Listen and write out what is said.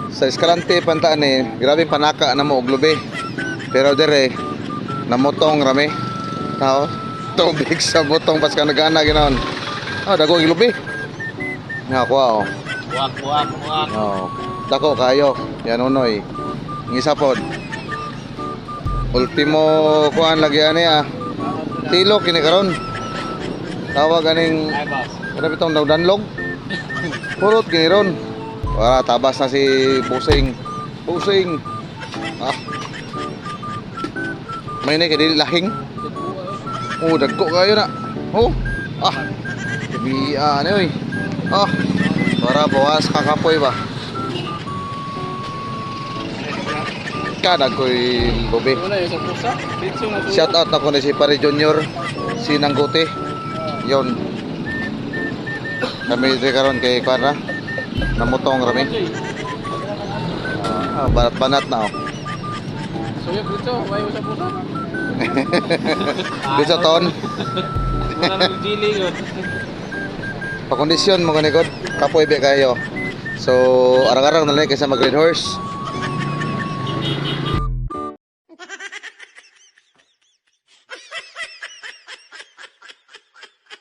Sa Escalante pantaan ni grabe panaka na mo og lubi. Pero dire namutong rami. Tao, tubig sa butong pas ka nagana ginaon. Dagko ang lubi. Nga ko oh. Buwak. Oh, dako kayo. Yan unoy. Ngisa pod. Ultimo kuan lagi ani Tilo kini karon. Tawag aning Ay, boss. grabe tong danlog. Purot kini ron. Wala tabas na si Pusing. Pusing. May na kay lahing. Dagko kayo na. Tabian oy. Para bawas kakapoy ba. Kada ko'y lubi. Wala yung sa pusa. Dito mo. Shout out na ko ni si Pare Junior, si Nangguti. Yon. Kami dito karon kay Kuara. Namutong rami. Banat-banat na oh. Suyo dito, wala yung sa pusa. Dito ton. Wala nang dili yun. Pakondisyon mo ganigod. Kapoy be kayo. So, arang-arang na lang kaysa mag Red Horse.